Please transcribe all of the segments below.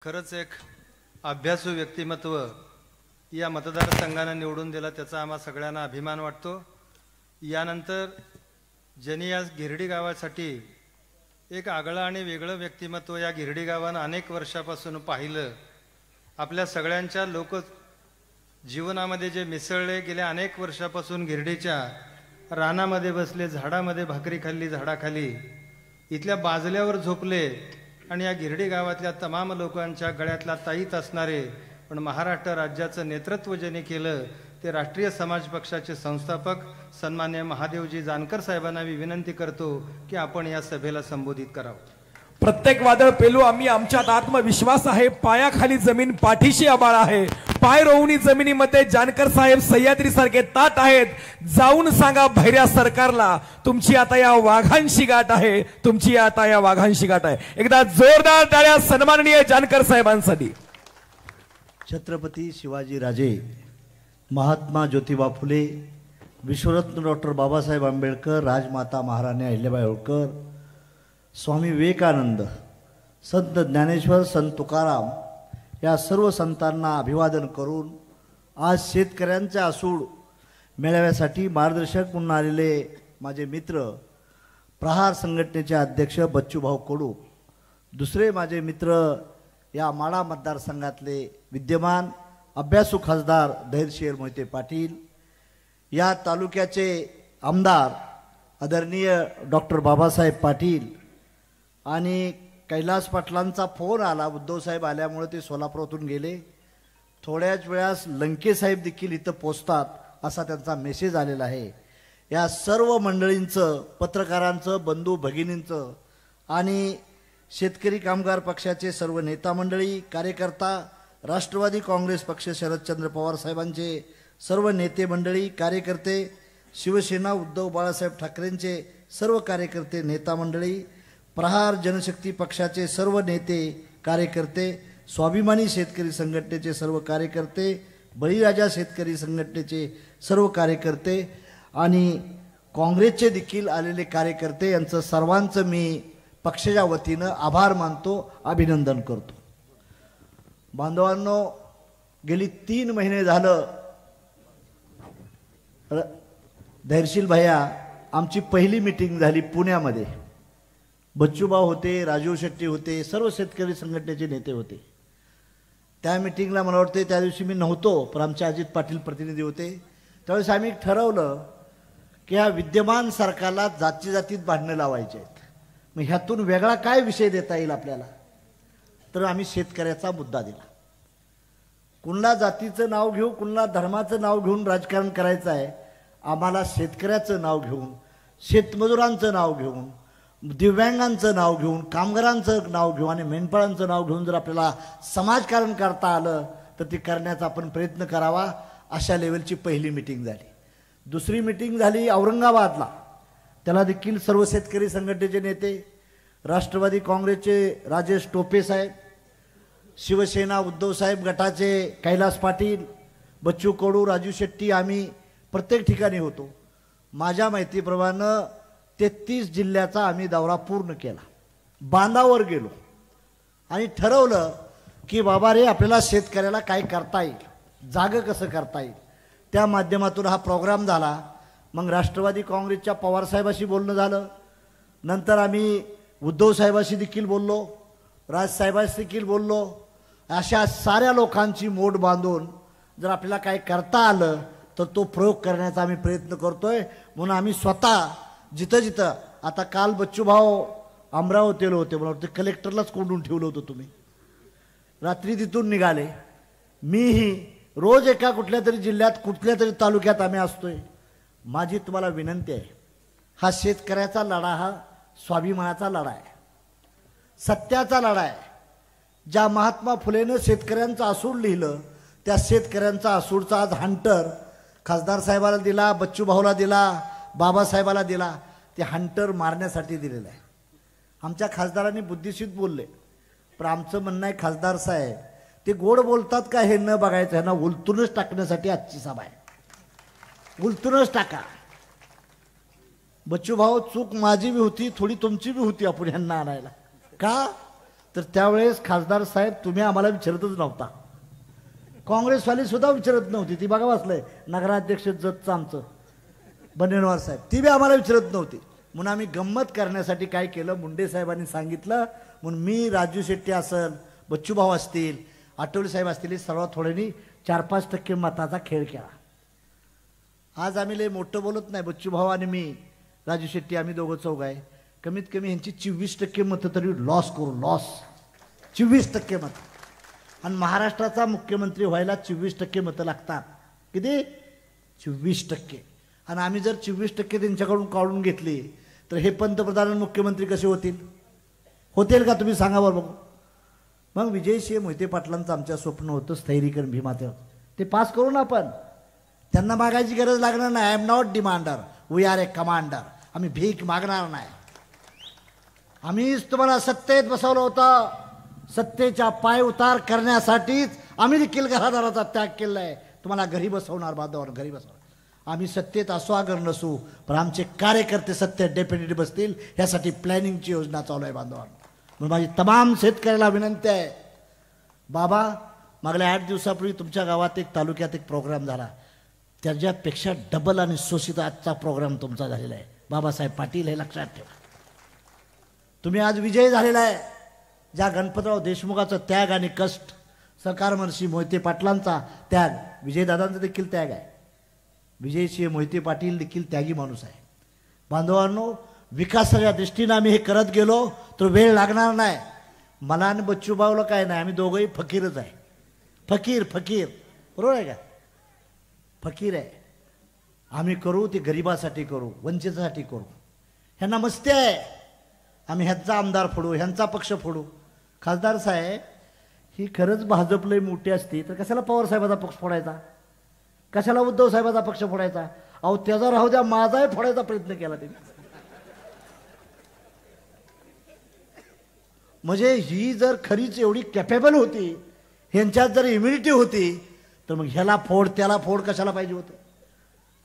खरंच एक अभ्यासू व्यक्तिमत्व या मतदारसंघाने निवडून दिला, त्याचा आम्हा सगळ्यांना अभिमान वाटतो। यानंतर ज्यांनी या गिरडी गावासाठी एक आगळं आणि वेगळं व्यक्तिमत्व या गिरडी गावानं अनेक वर्षापासून पाहिलं, आपल्या सगळ्यांच्या लोक जीवनामध्ये जे मिसळले, गेल्या अनेक वर्षापासून गिरडीच्या रानामध्ये बसले, झाडामध्ये भाकरी खाल्ली, झाडाखाली इथल्या बाजल्यावर झोपले आणि या गिरडी गावातल्या तमाम लोकांच्या गळ्यातला ताईत असणारे पण महाराष्ट्र राज्याचं नेतृत्व ज्यांनी केलं ते राष्ट्रीय समाज पक्षाचे संस्थापक सन्मान्य महादेवजी जानकर साहेबांना मी विनंती करतो की आपण या सभेला संबोधित करावं। प्रत्येक वादळ पेलू आम्ही, आमच्यात आत्मविश्वास आहे, पायाखाली जमीन पाठीशी आबाळ आहे, पाय रोवणी जमिनीमध्ये जानकर साहेब सह्याद्री सारखे ताट आहेत। जाऊन सांगा भैऱ्या सरकारला तुमची आता या वाघांशी गाठ आहे, तुमची आता या वाघांशी गाठ आहे। एकदा जोरदार टाळ्या सन्माननीय जानकर साहेबांसाठी। छत्रपती शिवाजी राजे, महात्मा ज्योतिबा फुले, विश्वरत्न डॉक्टर बाबासाहेब आंबेडकर, राजमाता महाराणी अहिल्याबाई होळकर, स्वामी विवेकानंद, संत ज्ञानेश्वर, संत तुकाराम या सर्व संतांना अभिवादन करून आज शेतकऱ्यांच्या आसूड मेळाव्यासाठी मार्गदर्शक म्हणून आलेले माझे मित्र, प्रहार संघटनेचे अध्यक्ष बच्चूभाऊ कडू, दुसरे माझे मित्र या माढा मतदारसंघातले विद्यमान अभ्यासू खासदार धैर्यशील मोहिते पाटील, या तालुक्याचे आमदार आदरणीय डॉक्टर बाबासाहेब पाटील, आणि कैलास पाटलांचा फोन आला, उद्धवसाहेब आल्यामुळे ते सोलापुरातून गेले, थोड्याच वेळास लंकेसाहेब देखील इथं पोचतात असा त्यांचा मेसेज आलेला आहे। या सर्व मंडळींचं, पत्रकारांचं, बंधू भगिनींचं आणि शेतकरी कामगार पक्षाचे सर्व नेता मंडळी, कार्यकर्ता, राष्ट्रवादी काँग्रेस पक्ष शरदचंद्र पवार साहेबांचे सर्व नेते मंडळी, कार्यकर्ते, शिवसेना उद्धव बाळासाहेब ठाकरेंचे सर्व कार्यकर्ते, नेता मंडळी, प्रहार जनशक्ती पक्षाचे सर्व नेते कार्यकर्ते, स्वाभिमानी शेतकरी संघटनेचे सर्व कार्यकर्ते, बळीराजा शेतकरी संघटनेचे सर्व कार्यकर्ते आणि काँग्रेसचे देखील आलेले कार्यकर्ते, यांचं सर्वांचं मी पक्षाच्या वतीनं आभार मानतो, अभिनंदन करतो। बांधवांनो, गेली 3 महिने झालं धैर्यशील भैया आमची पहिली मीटिंग झाली पुण्यामध्ये। बच्चूभाऊ होते, राजीव शेट्टी होते, सर्व शेतकरी संघटनेचे नेते होते। त्या मीटिंगला मला वाटते त्या दिवशी मी नव्हतो, पण आमचे अजित पाटील प्रतिनिधी होते। त्यावेळेस आम्ही ठरवलं की ह्या विद्यमान सरकारला जातीत भांडणं लावायचे आहेत, मग ह्यातून वेगळा काय विषय देता येईल आपल्याला, तर आम्ही शेतकऱ्याचा मुद्दा दिला। कुणाला जातीचं नाव घेऊ, कुणाला धर्माचं नाव घेऊन राजकारण करायचं आहे, आम्हाला शेतकऱ्याचं नाव घेऊन, शेतमजुरांचं नाव घेऊन, दिव्यांगांचं नाव घेऊन, कामगारांचं नाव घेऊन आणि मेंढपाळांचं नाव घेऊन जर आपल्याला समाजकारण करता आलं तर ते करण्याचा आपण प्रयत्न करावा, अशा लेवलची पहिली मीटिंग झाली। दुसरी मीटिंग झाली औरंगाबादला, त्याला देखील सर्व शेतकरी संघटनेचे नेते, राष्ट्रवादी काँग्रेसचे राजेश टोपे साहेब, शिवसेना उद्धव साहेब गटाचे कैलास पाटील, बच्चू कडू, राजू शेट्टी, आम्ही प्रत्येक ठिकाणी होतो। माझ्या माहितीप्रमाणे 33 जिल्ह्याचा आम्ही दौरा पूर्ण केला, बांधावर गेलो आणि ठरवलं की बाबा रे, आपल्याला शेतकऱ्याला काय करता येईल, जागं कसं करता येईल, त्या माध्यमातून हा प्रोग्राम झाला। मग राष्ट्रवादी काँग्रेसच्या पवारसाहेबाशी बोलणं झालं, नंतर आम्ही उद्धव साहेबाशी देखील बोललो, राजसाहेबाशी देखील बोललो। अशा साऱ्या लोकांची मोड बांधून जर आपल्याला काय करता आलं तर तो प्रयोग करण्याचा आम्ही प्रयत्न करतोय। म्हणून आम्ही स्वतः जिथं जिथं, आता काल बच्चूभाऊ अमरावतीला होते, मला वाटतं कलेक्टरलाच कोंडून ठेवलं होतं तुम्ही, रात्री तिथून निघाले। मीही रोज एका कुठल्या तरी जिल्ह्यात, कुठल्या तरी तालुक्यात आम्ही असतोय। माझी तुम्हाला विनंती आहे, हा शेतकऱ्याचा लढा हा स्वाभिमानाचा लढा आहे, सत्याचा लढा आहे। ज्या महात्मा फुलेनं शेतकऱ्यांचं आसूड लिहिलं, त्या शेतकऱ्यांचा आसूडचा आज हंटर खासदार साहेबाला दिला, बच्चूभाऊला दिला, बाबासाहेबाला दिला, ते हंटर मारण्यासाठी दिलेलं आहे। आमच्या खासदारांनी बुद्धिशीत बोलले, पण आमचं म्हणणं आहे खासदार साहेब ते गोड बोलतात का हे न बघायचं, ह्यांना उलटूनच टाकण्यासाठी आजची सभा आहे, उलटूनच टाका। बच्चूभाऊ, चूक माझी बी होती, थोडी तुमची बी होती आपण ह्यांना आणायला, का तर त्यावेळेस खासदार साहेब तुम्ही आम्हाला विचारतच नव्हता. काँग्रेसवाली सुद्धा विचारत नव्हती. ती बघा वाचलंय नगराध्यक्ष जतचं आमचं बन्नेरवार साहेब, ती बी आम्हाला विचारत नव्हती. म्हणून आम्ही गंमत करण्यासाठी काय केलं, मुंडे साहेबांनी सांगितलं म्हणून मी, राजू शेट्टी असेल, बच्चूभाऊ असतील, आठवले साहेब असतील, सर्वात थोड्यांनी 4-5% मताचा खेळ केला. आज आम्ही लय मोठं बोलत नाही, बच्चूभाऊ आणि मी, राजू शेट्टी आम्ही दोघं चौघ आहे. कमीत कमी ह्यांची 24% मतं तरी लॉस करू, लॉस 24% मतं. आणि महाराष्ट्राचा मुख्यमंत्री व्हायला 24% मतं लागतात. किती? 24%. आणि आम्ही जर 24% त्यांच्याकडून काढून घेतली तर हे पंतप्रधान मुख्यमंत्री कसे होतील? होतील का तुम्ही सांगा बरं बघू. मग विजयसिंह मोहिते पाटलांचं आमच्या स्वप्न होतं स्थैर्यीकरण भीमाचं, ते पास करू ना आपण. त्यांना मागायची गरज लागणार नाही. I am not demander, we are a commander. आम्ही भीक मागणार नाही. आम्हीच तुम्हाला सत्तेत बसवलं होतं. सत्तेच्या पाय उतार करण्यासाठीच आम्ही देखील घरादाराचा त्याग केला आहे. तुम्हाला घरी बसवणार, बांधवांना घरी बसवणार. आम्ही सत्तेत असो अगर नसू, पण आमचे कार्यकर्ते सत्तेत डेफिनेटली बसतील, यासाठी प्लॅनिंगची योजना चालू आहे बांधवांना. म्हणून माझी तमाम शेतकऱ्याला विनंती आहे, बाबा मागल्या 8 दिवसापूर्वी तुमच्या गावात एक तालुक्यात एक प्रोग्राम झाला, त्याच्यापेक्षा डबल आणि सोसित आजचा प्रोग्राम तुमचा झालेला आहे. बाबासाहेब पाटील हे लक्षात ठेवा. तुम्ही आज विजय झालेला आहे. ज्या गणपतराव देशमुखाचा त्याग आणि कष्ट, सरकारमर्शी मोहिते पाटलांचा त्याग, विजयदादांचा देखील त्याग आहे. विजयसिंह मोहिते पाटील देखील त्यागी माणूस आहे. बांधवांनो, विकासाच्या दृष्टीनं आम्ही हे करत गेलो तर वेळ लागणार नाही. मला आणि बच्चूभाऊला काय नाही, आम्ही दोघंही फकीरच आहे. फकीर फकीर बरोबर आहे का? फकीर आहे. आम्ही करू ते गरिबासाठी करू, वंचितासाठी करू. ह्यांना मस्ती आहे, आम्ही ह्यांचा आमदार फोडू, ह्यांचा पक्ष फोडू. खासदार साहेब, ही खरंच भाजप लय मोठी असती तर कशाला पवार साहेबाचा पक्ष फोडायचा, कशाला उद्धव साहेबाचा पक्ष फोडायचा? अहो त्याचा राहू द्या, माझाही फोडायचा प्रयत्न केला त्यांनी. म्हणजे ही जर खरीच एवढी कॅपेबल होती, ह्यांच्यात जर इम्युनिटी होती, तर मग ह्याला फोड त्याला फोड कशाला पाहिजे होतं?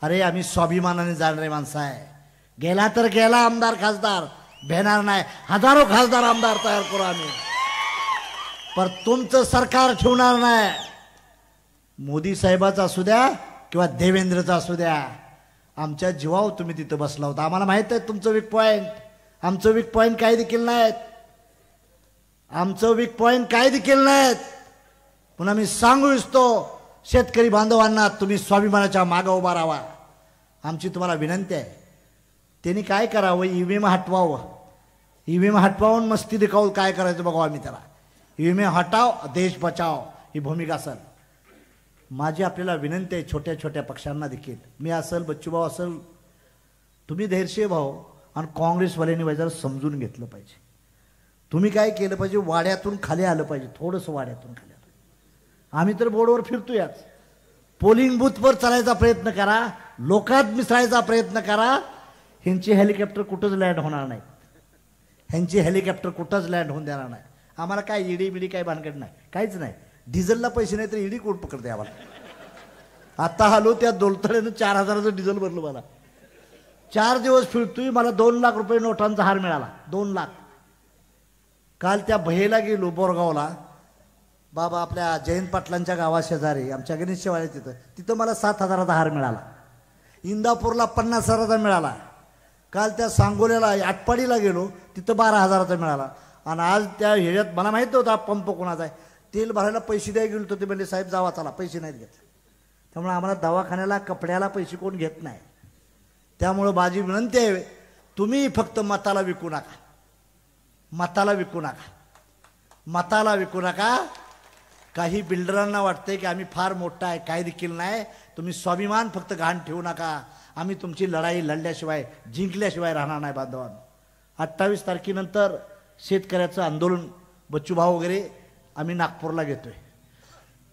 अरे आम्ही स्वाभिमानाने जाणारे माणसं आहे. गेला तर गेला आमदार खासदार, भेणार नाही. हजारो खासदार आमदार तयार करू आम्ही, पण तुमचं सरकार ठेवणार नाही. मोदी साहेबाचा असू द्या किंवा देवेंद्रचा असू द्या, आमच्या जीवावर तुम्ही तिथं बसला होता. आम्हाला माहित आहे तुमचं वीक पॉईंट. आमचं वीक पॉईंट काय देखील नाहीत. आमचं वीक पॉईंट काय देखील नाहीत. पण आम्ही सांगू इच्छितो शेतकरी बांधवांना, तुम्ही स्वाभिमानाच्या मागं उभा राहा. आमची तुम्हाला विनंती आहे, त्यांनी काय करावं, ईव्हीएम हटवावं. ईव्हीएम हटवावून मस्ती दिखावून काय करायचं बघावं आम्ही त्याला. ईव्हीएम हटाव, देश बचाव ही भूमिका असेल. माझी आपल्याला विनंती आहे छोट्या छोट्या पक्षांना देखील, मी असेल, बच्चूभाऊ असेल, तुम्ही धैर्यशील भाऊ आणि काँग्रेसवाल्यांनी जरा समजून घेतलं पाहिजे. तुम्ही काय केलं पाहिजे, वाड्यातून खाली आलं पाहिजे, थोडंसं वाड्यातून खाली आलं. आम्ही तर बोर्डवर फिरतोयच. पोलिंग बूथवर चालायचा प्रयत्न करा, लोकात मिसळायचा प्रयत्न करा. ह्यांची हेलिकॉप्टर कुठंच लँड होणार नाही. ह्यांची हेलिकॉप्टर कुठंच लँड होऊन देणार नाही. आम्हाला काय ईडी बिडी काय भानगड नाही, काहीच नाही. डिझेलला पैसे नाही तर ईडी कोण पकडते आम्हाला? आता आलो त्या दोलतड्यानं 4,000चं डिझेल भरलं मला. 4 दिवस फिरतोय, मला 2 लाख रुपये नोटांचा हार मिळाला. 2 लाख. काल त्या बहेला गेलो बोरगावला, बाबा आपल्या जयंत पाटलांच्या गावा शेजारी आमच्या गणेश शेवाळे, तिथं मला 7,000चा हार मिळाला. इंदापूरला 50,000चा मिळाला. काल त्या सांगोल्याला आटपाडीला गेलो, तिथं 12,000चा मिळाला. आणि आज त्या ह्याच्यात मला माहित नव्हता पंप कोणाचा आहे. तेल भरायला पैसे द्यायला गेलो तर ते म्हणजे साहेब जावा चला, पैसे नाहीत घेतले. त्यामुळे आम्हाला दवाखान्याला कपड्याला पैसे कोण घेत नाही. त्यामुळं माझी विनंती आहे, तुम्ही फक्त मताला विकू नका, मताला विकू नका, मताला विकू नका. काही बिल्डरांना वाटतंय की आम्ही फार मोठा आहे, काय देखील नाही. तुम्ही स्वाभिमान फक्त गहाण ठेवू नका. आम्ही तुमची लढाई लढल्याशिवाय, जिंकल्याशिवाय राहणार नाही बांधवांनो. 28 तारखेनंतर शेतकऱ्याचं आंदोलन, बच्चूभाऊ वगैरे आम्ही नागपूरला घेतोय.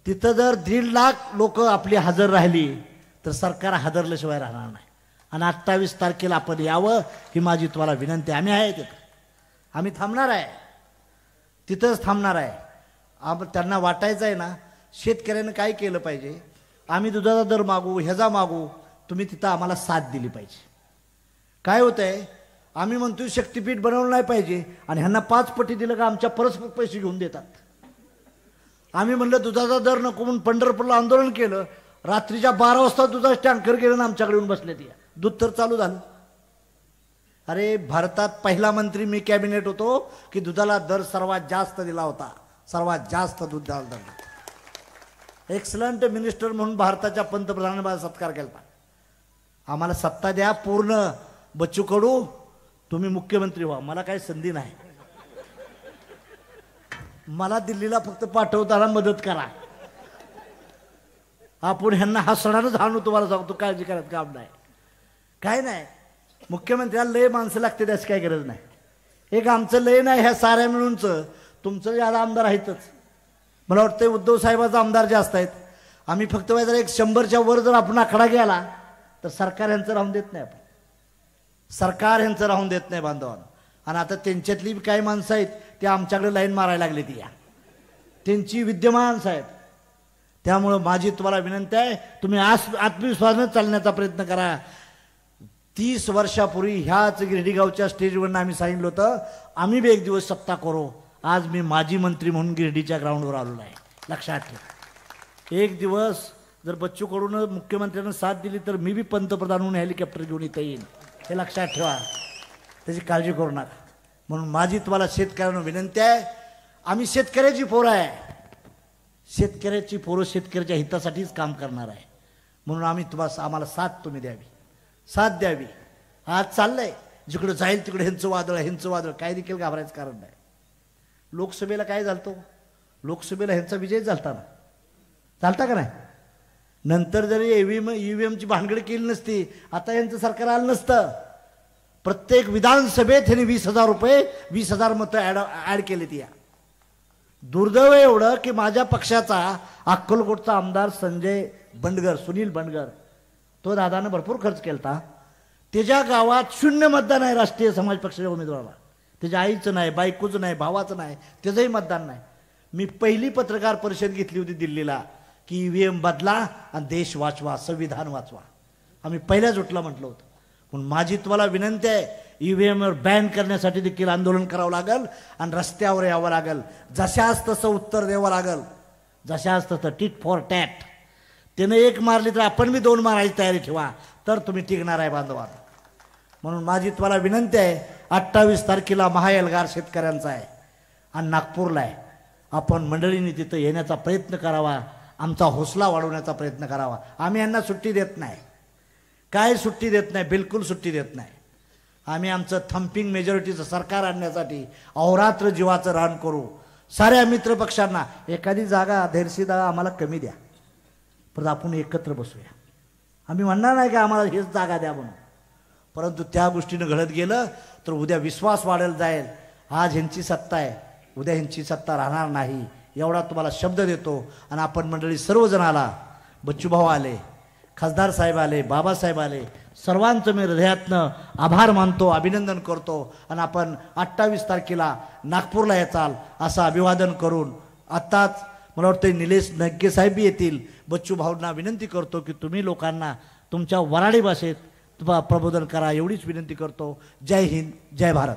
तिथं जर 1.5 लाख लोक आपली हजर राहिली तर सरकार हादरल्याशिवाय राहणार नाही. आणि 28 तारखेला आपण यावं ही माझी तुम्हाला विनंती. आम्ही आहे तिथं, आम्ही थांबणार आहे, तिथंच थांबणार आहे. त्यांना वाटायचं आहे ना शेतकऱ्यानं काय केलं पाहिजे, आम्ही दुधाचा दर मागू, ह्याचा मागू, तुम्ही तिथं आम्हाला साथ दिली पाहिजे. काय होतंय, आम्ही म्हणतोय शक्तीपीठ बनवलं नाही पाहिजे आणि ह्यांना 5 पटी दिलं का आमच्या परस्पर पैसे घेऊन देतात. आम्ही म्हणलं दुधाचा दर नको म्हणून पंढरपूरला आंदोलन केलं. रात्रीच्या 12 वाजता दुधाचं टँकर गेलं आणि आमच्याकडे येऊन बसले ते. दूध तर चालू झालं. अरे भारतात पहिला मंत्री मी कॅबिनेट होतो की दुधाला दर सर्वात जास्त दिला होता. सर्वात जास्त दुधाला दर. एक्सलंट मिनिस्टर म्हणून भारताच्या पंतप्रधानांनी माझा सत्कार केला. आम्हाला सत्ता द्या पूर्ण. बच्चू कडू तुम्ही मुख्यमंत्री व्हा. मला काही संधी नाही. मला दिल्लीला फक्त पाठवताना मदत करा. आपण ह्यांना हसणारच आणू. तुम्हाला सांगतो काळजी करत काम नाही. काय नाही. मुख्यमंत्र्याला लय माणसं लागते त्याची काही गरज नाही. एक आमचं लय नाही ह्या साऱ्या मिळूनचं. तुमचं ज्यादा आमदार आहेतच. मला वाटतं उद्धव साहेबाचा आमदार जास्त आहेत. आम्ही फक्त जर एक 100च्या वर जर आपण आकडा गेला तर सरकार यांचं राहून देत नाही. आपण सरकार यांचं राहून देत नाही बांधवांना. आणि आता त्यांच्यातली काही माणसं आहेत ते आमच्याकडे लाईन मारायला लागली ती. त्यांची विद्यमान साहेब. त्यामुळं माझी तुम्हाला विनंती आहे तुम्ही आत्मविश्वासानं चालण्याचा प्रयत्न करा. 30 वर्षापूर्वी ह्याच गिरडीगावच्या स्टेजवरनं आम्ही सांगितलं होतं आम्ही बी एक दिवस सत्ता करू. आज मी माजी मंत्री म्हणून गिरडीच्या ग्राउंडवर आलेलो आहे. लक्षात ठेवा. एक दिवस जर बच्चू कडून मुख्यमंत्र्यांना साथ दिली तर मी बी पंतप्रधान म्हणून हेलिकॉप्टर घेऊन इथं येईन. हे लक्षात ठेवा. त्याची काळजी करू नका. म्हणून माझी तुम्हाला शेतकऱ्यांना विनंती आहे. आम्ही शेतकऱ्याची पोरं आहे. शेतकऱ्याची पोरं शेतकऱ्याच्या हितासाठीच काम करणार आहे. म्हणून आम्हाला साथ तुम्ही द्यावी. साथ द्यावी. आज चाललंय जिकडं जाईल तिकडे ह्यांचं वादळ ह्यांचं वादळ. काय देखील घाबरायचं कारण नाही. लोकसभेला काय झालतो. लोकसभेला ह्यांचा विजय झालता ना. चालता का नाही. नंतर जरी ईव्हीएमची भानगड केली नसती आता यांचं सरकार आलं नसतं. प्रत्येक विधानसभेत ह्यांनी 20,000 रुपये 20,000 मतं ॲड केली ती. दुर्दैव एवढं की माझ्या पक्षाचा अक्कलकोटचा आमदार संजय बंडगर सुनील बंडगर तो दादानं भरपूर खर्च केला. त्याच्या गावात 0 मतदान आहे राष्ट्रीय समाज पक्षाच्या उमेदवाराला. त्याच्या आईचं नाही बायकोचं नाही भावाचं नाही त्याचंही मतदान नाही. मी पहिली पत्रकार परिषद घेतली होती दिल्लीला की ईव्हीएम बदला आणि देश वाचवा संविधान वाचवा. आम्ही पहिल्याच उठला म्हटलं होतं. पण माझी तुम्हाला विनंती आहे ईव्हीएमवर बॅन करण्यासाठी देखील आंदोलन करावं लागेल आणि रस्त्यावर यावं लागेल. जशाच तसं उत्तर द्यावं लागेल. जशाच तसं टिट फॉर टॅट. त्यानं एक मारली तर आपण बी 2 मारायची तयारी ठेवा तर तुम्ही टिकणार आहे बांधवांना. म्हणून माझी तुम्हाला विनंती आहे 28 तारखेला महाएल्गार शेतकऱ्यांचा आहे आणि नागपूरला आहे. आपण मंडळींनी तिथं येण्याचा प्रयत्न करावा. आमचा हौसला वाढवण्याचा प्रयत्न करावा. आम्ही यांना सुट्टी देत नाही. काय सुट्टी देत नाही. बिलकुल सुट्टी देत नाही. आम्ही आमचं थम्पिंग मेजॉरिटीचं सरकार आणण्यासाठी अहोरात्र जीवाचं रान करू. साऱ्या मित्रपक्षांना एखादी जागा धैर्यशीदा आम्हाला कमी द्या परत आपण एकत्र बसूया. आम्ही म्हणणार नाही की आम्हाला हेच जागा द्या म्हणून. परंतु त्या गोष्टीनं घडत गेलं तर उद्या विश्वास वाढेल जाईल. आज ह्यांची सत्ता आहे उद्या ह्यांची सत्ता राहणार नाही एवढा तुम्हाला शब्द देतो. आणि आपण मंडळी सर्वजण आला. बच्चूभाऊ आले, खासदार साहेब आले, बाबासाहेब आले. सर्वांचं मी हृदयातनं आभार मानतो अभिनंदन करतो. आणि आपण 28 तारखेला नागपूरला याचाल असं अभिवादन करून आत्ताच मला वाटतं निलेश नग्गे साहेब येतील. बच्चू भाऊंना विनंती करतो की तुम्ही लोकांना तुमच्या वराडी भाषेत प्रबोधन करा एवढीच विनंती करतो. जय हिंद जय भारत.